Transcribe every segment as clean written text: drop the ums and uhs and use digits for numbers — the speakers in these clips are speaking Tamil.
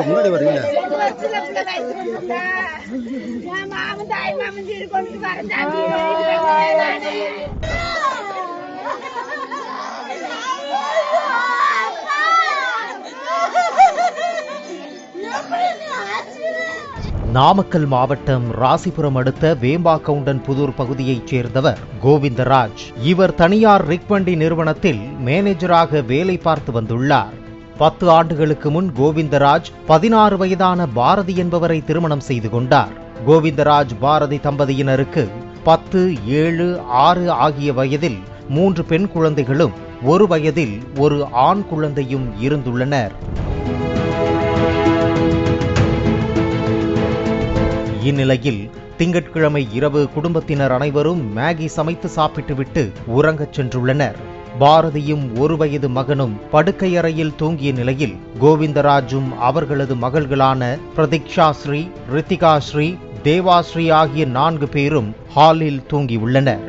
முன்னாடி வரீங்க நாமக்கல் மாவட்டம் ராசிபுரம் அடுத்த வேம்பாக்கவுண்டன் புதூர் பகுதியைச் சேர்ந்தவர் கோவிந்தராஜ். இவர் தனியார் ரிக்வண்டி நிறுவனத்தில் மேனேஜராக வேலை பார்த்து வந்துள்ளார். 10 ஆண்டுகளுக்கு முன் கோவிந்தராஜ் 16 வயதான பாரதி என்பவரை திருமணம் செய்து கொண்டார். கோவிந்தராஜ் பாரதி தம்பதியினருக்கு 10, 7, 6 ஆகிய வயதில் 3 பெண் குழந்தைகளும் 1 வயதில் 1 ஆண் குழந்தையும் இருந்துள்ளனர். இந்நிலையில் திங்கட்கிழமை இரவு குடும்பத்தினர் அனைவரும் மேகி சமைத்து சாப்பிட்டுவிட்டு உறங்கச் சென்றுள்ளனர். பாரதியும் 1 வயது மகனும் படுக்கையறையில் தூங்கிய நிலையில் கோவிந்தராஜும் அவர்களது மகள்களான பிரதீக்ஷாஸ்ரீ, ரித்திகாஸ்ரீ, தேவாஸ்ரீ ஆகிய 4 பேரும் ஹாலில் தூங்கியுள்ளனர்.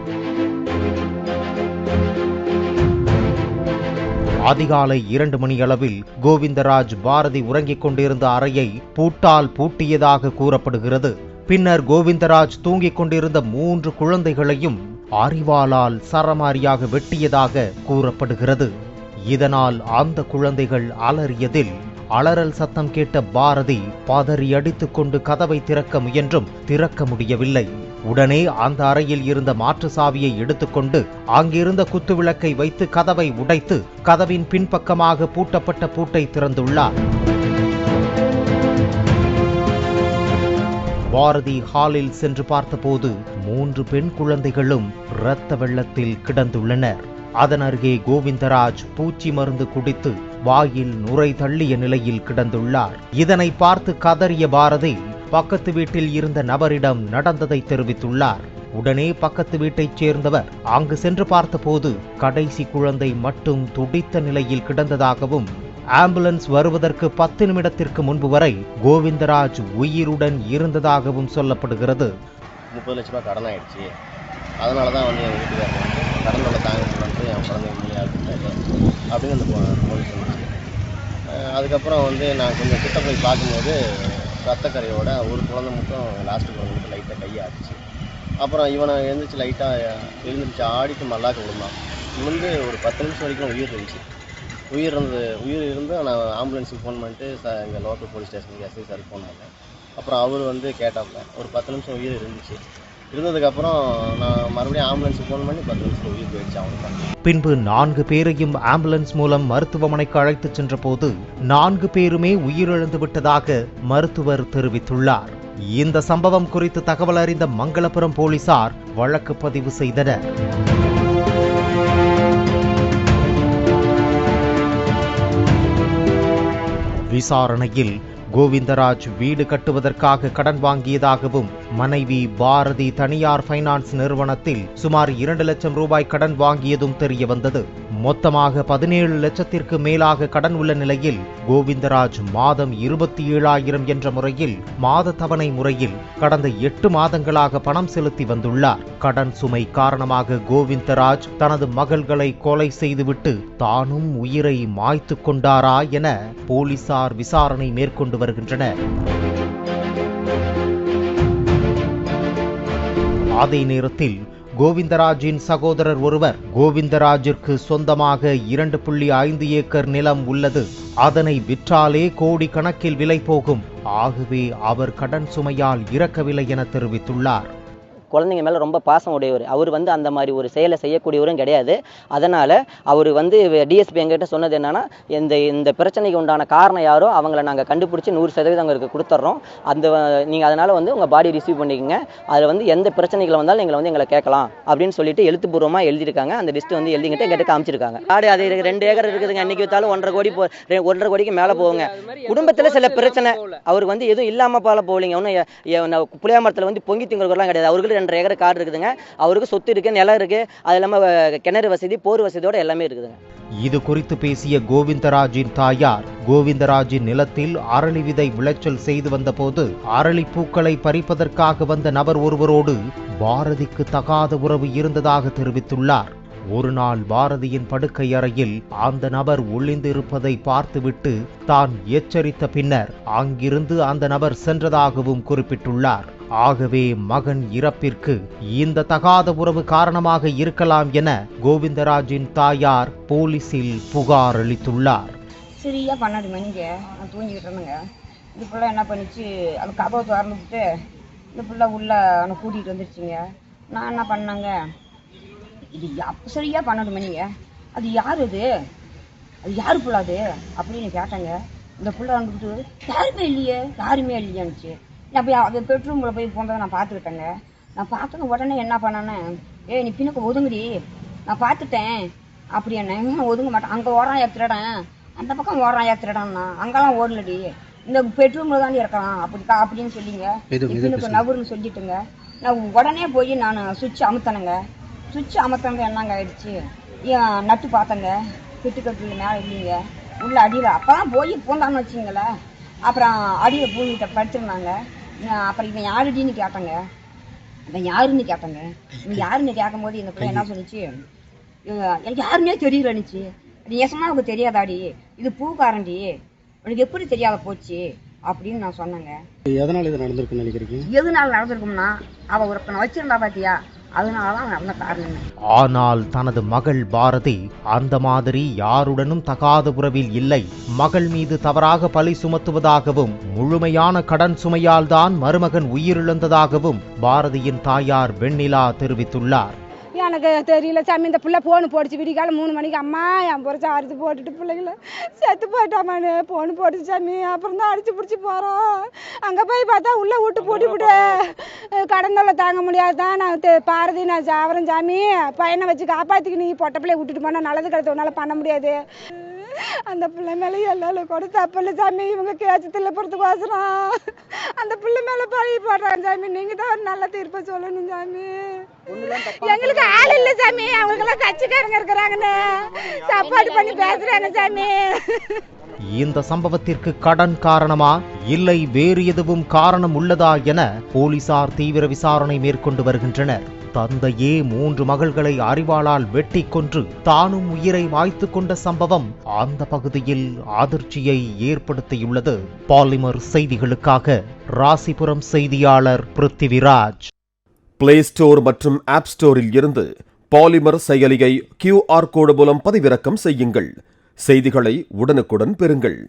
அதிகாலை 2 மணியளவில் கோவிந்தராஜ் பாரதி உறங்கிக் கொண்டிருந்த அறையை பூட்டால் பூட்டியதாக கூறப்படுகிறது. பின்னர் கோவிந்தராஜ் தூங்கிக் கொண்டிருந்த 3 குழந்தைகளையும் அரிவாளால் சரமாரியாக வெட்டியதாக கூறப்படுகிறது. இதனால் அந்த குழந்தைகள் அலறியதில் அலறல் சத்தம் கேட்ட பாரதி பதறி அடித்துக் கொண்டு கதவை திறக்க முயன்றும் திறக்க முடியவில்லை. உடனே அந்த அறையில் இருந்த மாற்று சாவியை எடுத்துக்கொண்டு அங்கிருந்த குத்துவிளக்கை வைத்து கதவை உடைத்து கதவின் பின்பக்கமாக பூட்டப்பட்ட பூட்டை திறந்துள்ளார். பாரதி ஹாலில் சென்று பார்த்தபோது 3 பெண் குழந்தைகளும் இரத்த வெள்ளத்தில் கிடந்துள்ளனர். அதன் அருகே கோவிந்தராஜ் பூச்சி மருந்து குடித்து வாயில் நுரை தள்ளிய நிலையில் கிடந்துள்ளார். இதனை பார்த்து கதறிய பாரதி பக்கத்து வீட்டில் இருந்த நபரிடம் நடந்ததை தெரிவித்துள்ளார். உடனே பக்கத்து வீட்டைச் சேர்ந்தவர் அங்கு சென்று பார்த்தபோது கடைசி குழந்தை மட்டும் துடித்த நிலையில் கிடந்ததாகவும், ஆம்புலன்ஸ் வருவதற்கு 10 நிமிடத்திற்கு முன்பு வரை கோவிந்தராஜ் உயிருடன் இருந்ததாகவும் சொல்லப்படுகிறது. 30 லட்ச ரூபாய் கடன் ஆயிடுச்சு, அதனால தான் வந்து எங்கள் வீட்டுக்காரர் கடன் உள்ள தாங்க சொல்லிட்டு என் குழந்தை முடியாது அப்படின்னு அந்த போலீஸ் சொன்னாங்க. அதுக்கப்புறம் வந்து நான் கொஞ்சம் கிட்ட போய் பார்க்கும்போது ரத்தக்கரையோட ஒரு குழந்தை மட்டும் லாஸ்ட்டு குழந்தை மட்டும் லைட்டாக கையாச்சு. அப்புறம் இவனை எழுந்திரிச்சு லைட்டாக எழுந்திரிச்சு ஆடிட்டு மல்லாக்க விழுந்தான். வந்து ஒரு 10 நிமிஷம் வரைக்கும் உயிர் இருந்துச்சு. உயிர் இருந்து நான் ஆம்புலன்ஸுக்கு ஃபோன் பண்ணிட்டு எங்கள் லோக்கல் போலீஸ் ஸ்டேஷனுக்கு எஸ்ஐ சாருக்கு ஃபோன் பண்ணேன். அப்புறம் அவர் வந்து கேட்டாப்புல ஒரு 10 நிமிஷம் உயிர் இருந்துச்சு. இருந்ததுக்கப்புறம் நான் மறுபடியும் ஆம்புலன்ஸுக்கு ஃபோன் பண்ணி 10 நிமிஷம் உயிர் போயிடுச்சு அவனுக்கு. பின்பு 4 பேரையும் ஆம்புலன்ஸ் மூலம் மருத்துவமனைக்கு அழைத்துச் சென்ற போது 4 பேருமே உயிரிழந்து விட்டதாக மருத்துவர் தெரிவித்துள்ளார். இந்த சம்பவம் குறித்து தகவல் அறிந்த மங்களபுரம் போலீசார் வழக்கு பதிவு செய்தனர். விசாரணையில் கோவிந்தராஜ் வீடு கட்டுவதற்காக கடன் வாங்கியதாகவும், மனைவி பாரதி தனியார் பைனான்ஸ் நிறுவனத்தில் சுமார் 2 லட்சம் ரூபாய் கடன் வாங்கியதும் தெரிய வந்தது. மொத்தமாக 17 லட்சத்திற்கு மேலாக கடன் உள்ள நிலையில் கோவிந்தராஜ் மாதம் 27,000 என்ற முறையில் மாத தவணை முறையில் கடந்த 8 மாதங்களாக பணம் செலுத்தி வந்துள்ளார். கடன் சுமை காரணமாக கோவிந்தராஜ் தனது மகள்களை கொலை செய்துவிட்டு தானும் உயிரை மாய்த்து கொண்டாரா என போலீசார் விசாரணை மேற்கொண்டு வருகின்றனர். அதே நேரத்தில் கோவிந்தராஜின் சகோதரர் ஒருவர், கோவிந்தராஜிற்கு சொந்தமாக 2.5 ஏக்கர் நிலம் உள்ளது, அதனை விற்றாலே கோடி கணக்கில் விலை போகும், ஆகவே அவர் கடன் சுமையால் இறக்கவில்லை என தெரிவித்துள்ளார். குழந்தைங்க மேலே ரொம்ப பாசம் உடையவர். அவர் வந்து அந்த மாதிரி ஒரு செயலை செய்யக்கூடியவரும் கிடையாது. அதனால் அவர் வந்து டிஎஸ்பி எங்கிட்ட சொன்னது என்னன்னா, இந்த பிரச்சனைக்கு உண்டான காரணம் யாரோ அவங்கள நாங்கள் கண்டுபிடிச்சி 100% அவங்களுக்கு கொடுத்துட்றோம். நீங்கள் அதனால் வந்து உங்கள் பாடி ரிசீவ் பண்ணிக்கோங்க, அதில் வந்து எந்த பிரச்சனைகளை வந்தாலும் நீங்கள் வந்து எங்களை கேட்கலாம் அப்படின்னு சொல்லிட்டு எழுத்துப்பூர்வமாக எழுதியிருக்காங்க. அந்த லிஸ்ட்டு வந்து எழுதிக்கிட்டு எங்கிட்ட காமிச்சிருக்காங்க. ஆடு அது 2 ஏக்கர் இருக்குதுங்க, அன்றைக்கி விற்றாலும் 1.5 கோடிக்கு மேலே போகுங்க. குடும்பத்தில் சில பிரச்சனை, அவருக்கு வந்து எதுவும் இல்லாமல் போகலிங்க. ஒன்றும் புளியா மரத்தில் வந்து பொங்கி திங்கிறவங்கலாம் கிடையாது. அவருக்கு 2.5 ஏக்கர் காடு இருக்குதுங்க. அவருக்கு சொத்து இருக்குது, நிலம் இருக்குது, அது இல்லாமல் கிணறு வசதி, போர் வசதியோடு எல்லாமே இருக்குதுங்க. இது குறித்து பேசிய கோவிந்தராஜின் தாயார், கோவிந்தராஜின் நிலத்தில் அரளி விதை விளைச்சல் செய்து வந்தபோது அரளிப்பூக்களை பறிப்பதற்காக வந்த நபர் ஒருவரோடு பாரதிக்கு தகாத உறவு இருந்ததாக தெரிவித்துள்ளார். ஒரு நாள் பாரதியின் படுக்கை அறையில் அந்த நபர் ஒளிந்திருப்பதை பார்த்துவிட்டு தான் எச்சரித்த பின்னர் அங்கிருந்து அந்த நபர் சென்றதாகவும் குறிப்பிட்டுள்ளார். ஆகவே மகன் இறப்பிற்கு இந்த தகாத உறவு காரணமாக இருக்கலாம் என கோவிந்தராஜின் தாயார் போலீசில் புகார் அளித்துள்ளார். சரியா 12 மணிக்கு நான் தூங்கிக்கிட்டு இருந்தேங்க. இந்த பிள்ளை என்ன பண்ணிச்சு, அது கதவை திறந்துட்டு இந்த பிள்ளை உள்ள அவனை கூட்டிகிட்டு வந்துருச்சுங்க. நான் என்ன பண்ணேங்க, இது சரியா 12 மணிங்க, அது யார் அது யாரு பிள்ளை அது அப்படின்னு கேட்டேங்க. இந்த பிள்ளை வந்துட்டு யாருமே இல்லையானுச்சு. நான் போய் அது பெட்ரூமில் போய் போனதை நான் பார்த்துக்கிட்டேங்க. நான் பார்த்தேங்க. உடனே என்ன பண்ணேன்னு, நீ பின்னுக்கு ஒதுங்குடி, நான் பார்த்துட்டேன் அப்படி என்ன ஒதுங்க மாட்டேன், அங்கே ஓடுறான் ஏற்றுறேன், அந்த பக்கம் ஓடுறான் ஏற்றுறேன்னா அங்கெல்லாம் ஓடலடி, இந்த பெட்ரூமில் தாண்டி இருக்கலாம் அப்படின்னு சொல்லிங்க. பின்னுக்கு நவருன்னு சொல்லிட்டுங்க. நான் உடனே போய் நான் சுவிட்ச் அமுத்தனுங்க. சுவிட்ச் அமர்த்தங்க என்னங்க ஆயிடுச்சு, நட்டு பார்த்தங்க, கட்டில் மேலே இல்லைங்க, உள்ள அடியில் அப்போதான் போய் பூந்தான்னு வச்சிங்களேன். அப்புறம் அடியில் பூங்கிட்ட படுத்துருந்தாங்க. அப்புறம் இவன் யாருடின்னு கேட்டேங்க. இவன் யாருன்னு கேட்டேங்க. இவன் யாருன்னு கேட்கும்போது இந்த பிள்ளை என்ன சொன்னிச்சு, எனக்கு யாருன்னே தெரியலன்னுச்சு. அது ஏசமா அவருக்கு தெரியாதாடி, இது பூக்காரண்டி, உனக்கு எப்படி தெரியாத போச்சு அப்படின்னு நான் சொன்னேங்க. எதனால இது நடந்திருக்குன்னு நினைக்கிறீங்க? எதனால நடந்திருக்கும்னா, அவள் ஒருத்தனை வச்சிருந்தா பாத்தியா, அதனாலதான் நடந்த காரணம். ஆனால் தனது மகள் பாரதி அந்த மாதிரி யாருடனும் தகாத உறவில் இல்லை. மகள் மீது தவறாக பழி சுமத்துவதாகவும் முழுமையான கடன் சுமையால் தான் மருமகன் உயிரிழந்ததாகவும் பாரதியின் தாயார் வெண்ணிலா தெரிவித்துள்ளார். எனக்கு தெரியல சாமி, இந்த பிள்ளை போன் போட்டுச்சு விடிகால 3 மணிக்கு. அம்மா என் புறச்சா அடித்து போட்டுட்டு பிள்ளைங்கள செத்து போயிட்டாமான்னு போன் போட்டுச்சு சாமி. அப்புறம் தான் அடிச்சு பிடிச்சி போகிறோம். அங்கே போய் பார்த்தா உள்ளே விட்டு போட்டுவிட்டு கடந்தொல்லை தாங்க முடியாது தான் நான் பாரதி நான் சாவரன் சாமி, பையனை வச்சு காப்பாற்றிக்கு நீ பொட்டை பிள்ளைய விட்டுட்டு போனால் நல்லது கிடையாது, உன்னால் பண்ண முடியாது. அந்த பிள்ளை மேலே எல்லாரும் கூட தப்பில்லை சாமி, இவங்க கேச்சத்தில் போகிறதுக்கோசரம் அந்த பிள்ளை மேலே பழி போடுறாங்க சாமி. நீங்கள் தான் ஒரு நல்ல தீர்ப்பை சொல்லணும் சாமி. எங்களுக்கு ஆள் இல்லை சாமி, அவங்களுக்கெல்லாம் கட்சிக்காரங்க இருக்கிறாங்கன்னு சாப்பாடு பண்ணி பேசுறாங்க சாமி. இந்த சம்பவத்திற்கு கடன் காரணமா இல்லை வேறு எதுவும் காரணம் உள்ளதா என போலீசார் தீவிர விசாரணை மேற்கொண்டு வருகின்றனர். தந்தையே 3 மகள்களை அரிவாளால் வெட்டி கொன்று தானும் உயிரை மாய்த்து கொண்ட சம்பவம் அந்த பகுதியில் அதிர்ச்சியை ஏற்படுத்தியுள்ளது. பாலிமர் செய்திகளுக்காக ராசிபுரம் செய்தியாளர் பிருத்திவிராஜ். பிளே ஸ்டோர் மற்றும் ஆப் ஸ்டோரில் இருந்து பாலிமர் செயலியை QR கோடு மூலம் பதிவிறக்கம் செய்யுங்கள். செய்திகளை உடனுக்குடன் பெறுங்கள்.